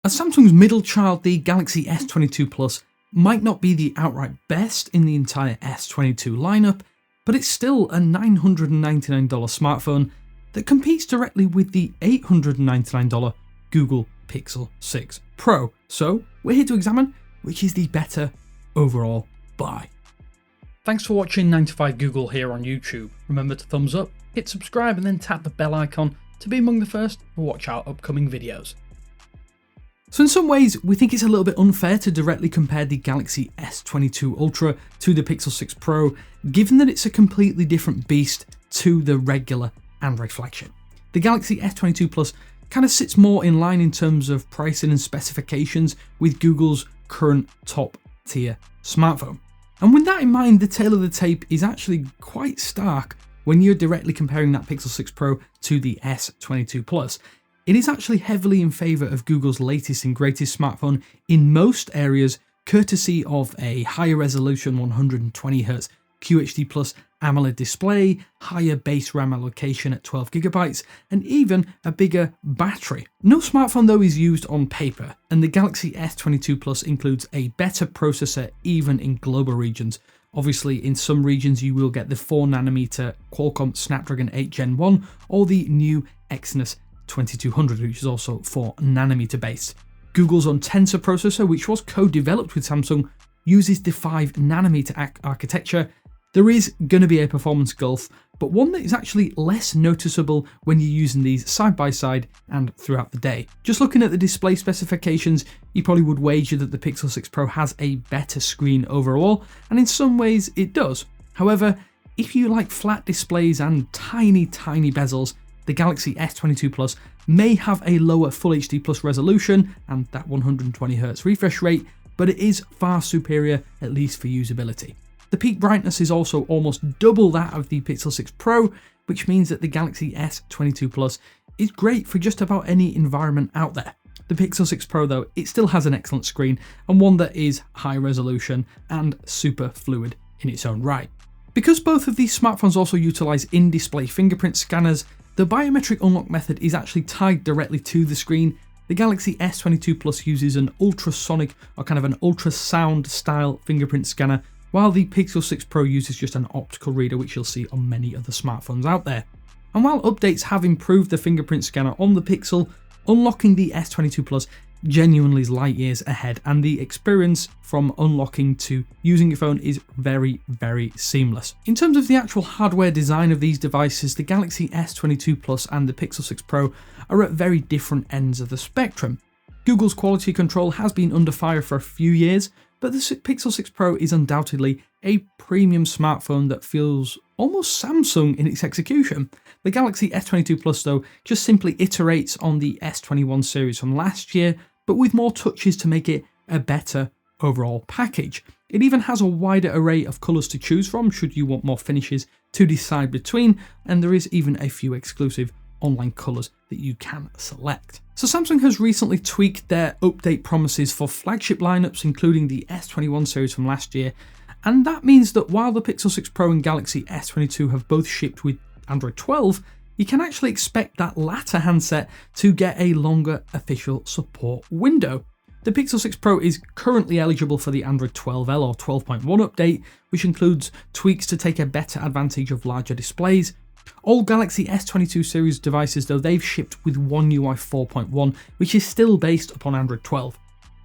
As Samsung's middle child, the Galaxy S22 Plus might not be the outright best in the entire S22 lineup, but it's still a $999 smartphone that competes directly with the $899 Google Pixel 6 Pro. So we're here to examine which is the better overall buy. Thanks for watching 9 to 5 Google here on YouTube. Remember to thumbs up, hit subscribe and then tap the bell icon to be among the first to watch our upcoming videos. So in some ways, we think it's a little bit unfair to directly compare the Galaxy S22 Ultra to the Pixel 6 Pro, given that it's a completely different beast to the regular Android flagship. The Galaxy S22 Plus kind of sits more in line in terms of pricing and specifications with Google's current top tier smartphone. And with that in mind, the tale of the tape is actually quite stark when you're directly comparing that Pixel 6 Pro to the S22 Plus. It is actually heavily in favour of Google's latest and greatest smartphone in most areas, courtesy of a higher resolution 120Hz QHD Plus AMOLED display, higher base RAM allocation at 12GB, and even a bigger battery. No smartphone though is used on paper, and the Galaxy S22 Plus includes a better processor even in global regions. Obviously, in some regions you will get the 4nm Qualcomm Snapdragon 8 Gen 1 or the new Exynos 2200, which is also 4nm based. Google's own Tensor processor, which was co-developed with Samsung, uses the 5nm architecture. There is going to be a performance gulf, but one that is actually less noticeable when you're using these side by side and throughout the day. Just looking at the display specifications, you probably would wager that the Pixel 6 Pro has a better screen overall, and in some ways it does. However, if you like flat displays and tiny bezels, the Galaxy S22 Plus may have a lower Full HD Plus resolution and that 120Hz refresh rate, but it is far superior, at least for usability. The peak brightness is also almost double that of the Pixel 6 Pro, which means that the Galaxy S22 Plus is great for just about any environment out there. The Pixel 6 Pro though, it still has an excellent screen and one that is high resolution and super fluid in its own right. Because both of these smartphones also utilise in-display fingerprint scanners, the biometric unlock method is actually tied directly to the screen. The Galaxy S22 Plus uses an ultrasonic or kind of an ultrasound style fingerprint scanner, while the Pixel 6 Pro uses just an optical reader, which you'll see on many other smartphones out there. And while updates have improved the fingerprint scanner on the Pixel, unlocking the S22 Plus genuinely is light years ahead, and the experience from unlocking to using your phone is very seamless. In terms of the actual hardware design of these devices, the Galaxy S22 Plus and the Pixel 6 Pro are at very different ends of the spectrum. Google's quality control has been under fire for a few years, but the Pixel 6 Pro is undoubtedly a premium smartphone that feels almost Samsung in its execution. The Galaxy S22 Plus though just simply iterates on the S21 series from last year, but with more touches to make it a better overall package. It even has a wider array of colours to choose from should you want more finishes to decide between, and there is even a few exclusive online colours that you can select. So Samsung has recently tweaked their update promises for flagship lineups, including the S21 series from last year, and that means that while the Pixel 6 Pro and Galaxy S22 have both shipped with Android 12, you can actually expect that latter handset to get a longer official support window. The Pixel 6 Pro is currently eligible for the Android 12L or 12.1 update, which includes tweaks to take a better advantage of larger displays. All Galaxy S22 series devices though, they've shipped with One UI 4.1, which is still based upon Android 12.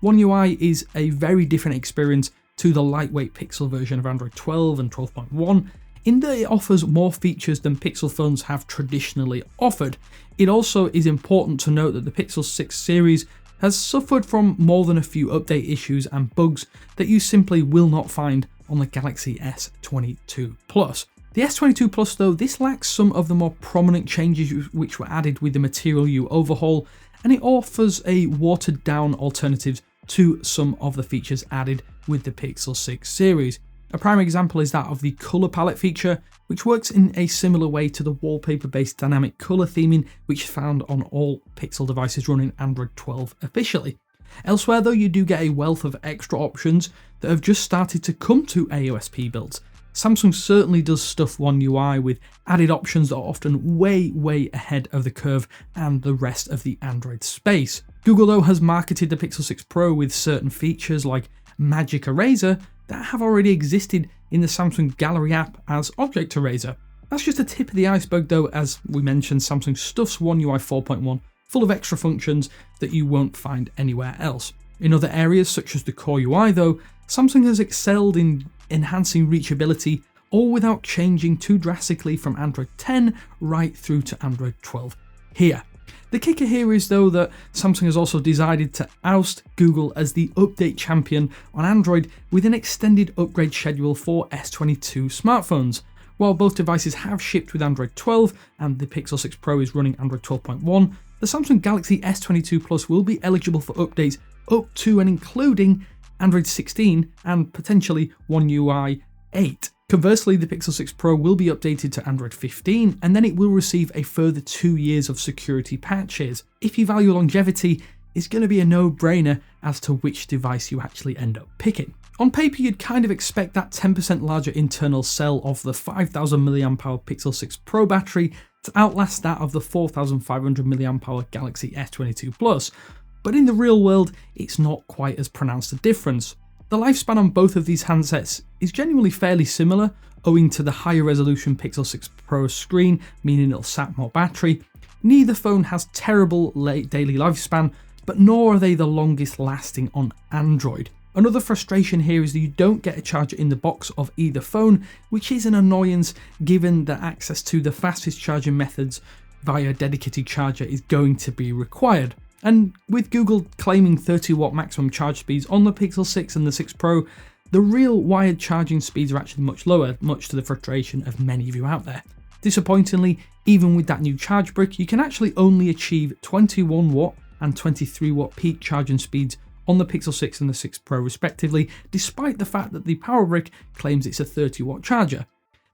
One UI is a very different experience to the lightweight Pixel version of Android 12 and 12.1, in that it offers more features than Pixel phones have traditionally offered. It also is important to note that the Pixel 6 series has suffered from more than a few update issues and bugs that you simply will not find on the Galaxy S22 Plus. The S22 Plus though, this lacks some of the more prominent changes which were added with the Material U overhaul, and it offers a watered down alternative to some of the features added with the Pixel 6 series. A prime example is that of the colour palette feature, which works in a similar way to the wallpaper-based dynamic colour theming which is found on all Pixel devices running Android 12 officially. Elsewhere though, you do get a wealth of extra options that have just started to come to AOSP builds. Samsung certainly does stuff One UI with added options that are often way ahead of the curve and the rest of the Android space. Google though has marketed the Pixel 6 Pro with certain features like Magic Eraser that have already existed in the Samsung Gallery app as Object Eraser. That's just the tip of the iceberg though, as we mentioned, Samsung stuffs One UI 4.1 full of extra functions that you won't find anywhere else. In other areas such as the core UI though, Samsung has excelled in enhancing reachability, all without changing too drastically from Android 10 right through to Android 12 here. The kicker here is though that Samsung has also decided to oust Google as the update champion on Android with an extended upgrade schedule for S22 smartphones. While both devices have shipped with Android 12 and the Pixel 6 Pro is running Android 12.1, the Samsung Galaxy S22 Plus will be eligible for updates up to and including Android 16 and potentially One UI 8. Conversely, the Pixel 6 Pro will be updated to Android 15 and then it will receive a further 2 years of security patches. If you value longevity, it's going to be a no-brainer as to which device you actually end up picking. On paper, you'd kind of expect that 10% larger internal cell of the 5000 mAh Pixel 6 Pro battery to outlast that of the 4500 mAh Galaxy S22 Plus, but in the real world, it's not quite as pronounced a difference. The lifespan on both of these handsets is genuinely fairly similar, owing to the higher resolution Pixel 6 Pro screen, meaning it'll sap more battery. Neither phone has terrible daily lifespan, but nor are they the longest lasting on Android. Another frustration here is that you don't get a charger in the box of either phone, which is an annoyance given that access to the fastest charging methods via a dedicated charger is going to be required. And with Google claiming 30 watt maximum charge speeds on the Pixel 6 and the 6 Pro, the real wired charging speeds are actually much lower, much to the frustration of many of you out there. Disappointingly, even with that new charge brick, you can actually only achieve 21 watt and 23 watt peak charging speeds on the Pixel 6 and the 6 Pro respectively, despite the fact that the power brick claims it's a 30 watt charger.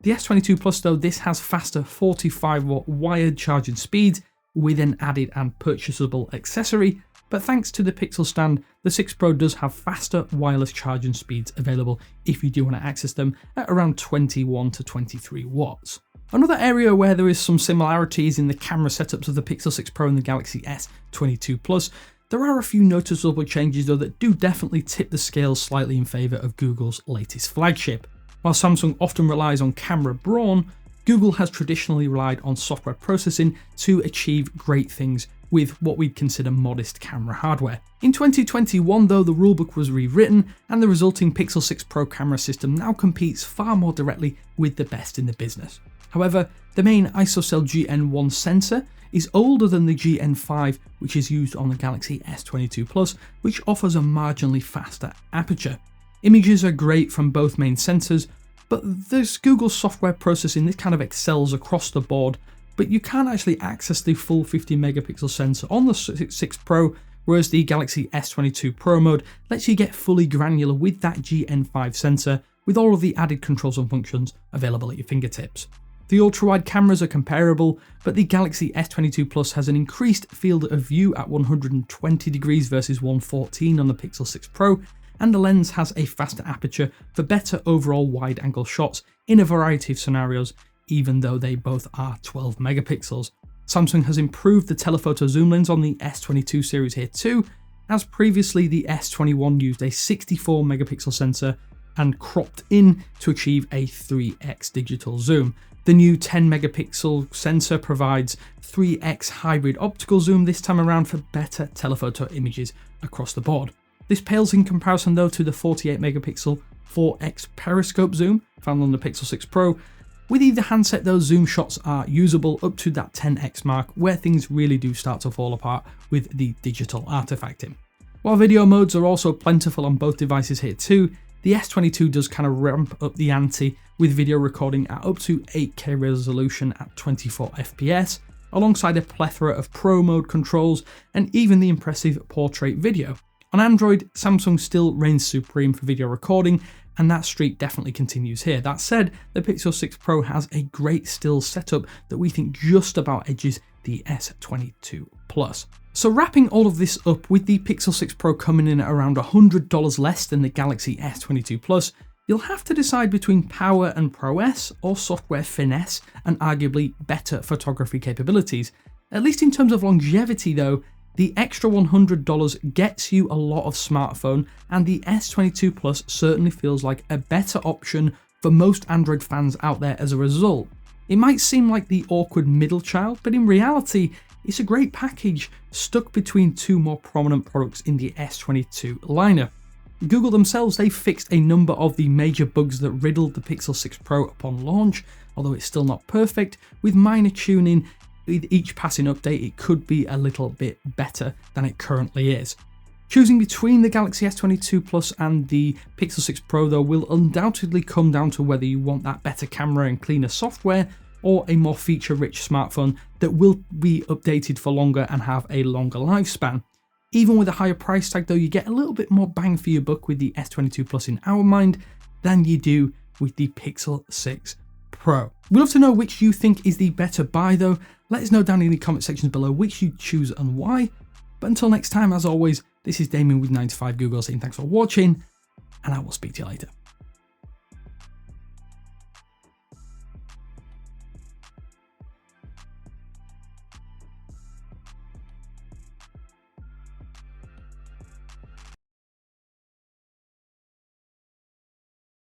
The S22 Plus though, this has faster 45 watt wired charging speeds with an added and purchasable accessory, but thanks to the Pixel stand, the 6 Pro does have faster wireless charging speeds available if you do want to access them at around 21 to 23 watts. Another area where there is some similarities in the camera setups of the Pixel 6 Pro and the Galaxy S22 Plus, there are a few noticeable changes though that do definitely tip the scales slightly in favour of Google's latest flagship. While Samsung often relies on camera brawn, Google has traditionally relied on software processing to achieve great things with what we'd consider modest camera hardware. In 2021 though, the rulebook was rewritten and the resulting Pixel 6 Pro camera system now competes far more directly with the best in the business. However, the main ISOCELL GN1 sensor is older than the GN5 which is used on the Galaxy S22 Plus, which offers a marginally faster aperture. Images are great from both main sensors, but there's Google software processing, this kind of excels across the board, but you can't actually access the full 50 megapixel sensor on the 6 Pro, whereas the Galaxy S22 Pro mode lets you get fully granular with that GN5 sensor with all of the added controls and functions available at your fingertips. The ultra-wide cameras are comparable, but the Galaxy S22 Plus has an increased field of view at 120 degrees versus 114 on the Pixel 6 Pro, and the lens has a faster aperture for better overall wide-angle shots in a variety of scenarios, even though they both are 12 megapixels. Samsung has improved the telephoto zoom lens on the S22 series here too, as previously the S21 used a 64 megapixel sensor and cropped in to achieve a 3x digital zoom. The new 10 megapixel sensor provides 3x hybrid optical zoom this time around for better telephoto images across the board. This pales in comparison though to the 48 megapixel 4x periscope zoom found on the Pixel 6 Pro. With either handset, those zoom shots are usable up to that 10x mark, where things really do start to fall apart with the digital artifacting. While video modes are also plentiful on both devices here too, the S22 does kind of ramp up the ante with video recording at up to 8K resolution at 24 FPS, alongside a plethora of Pro mode controls and even the impressive portrait video. On Android, Samsung still reigns supreme for video recording, and that streak definitely continues here. That said, the Pixel 6 Pro has a great still setup that we think just about edges the S22 Plus. So wrapping all of this up, with the Pixel 6 Pro coming in at around $100 less than the Galaxy S22 Plus, you'll have to decide between power and prowess or software finesse and arguably better photography capabilities. At least in terms of longevity though, The extra $100 gets you a lot of smartphone, and the S22 Plus certainly feels like a better option for most Android fans out there as a result. It might seem like the awkward middle child, but in reality, it's a great package stuck between two more prominent products in the S22 lineup. Google themselves, they fixed a number of the major bugs that riddled the Pixel 6 Pro upon launch, although it's still not perfect. With minor tuning, with each passing update, it could be a little bit better than it currently is. Choosing between the Galaxy S22 Plus and the Pixel 6 Pro though will undoubtedly come down to whether you want that better camera and cleaner software, or a more feature-rich smartphone that will be updated for longer and have a longer lifespan. Even with a higher price tag though, you get a little bit more bang for your buck with the S22 Plus in our mind than you do with the Pixel 6 Pro. We'd love to know which you think is the better buy though. Let us know down in the comment sections below which you choose and why. But until next time, as always, this is Damien with 9to5 Google saying thanks for watching, and I will speak to you later.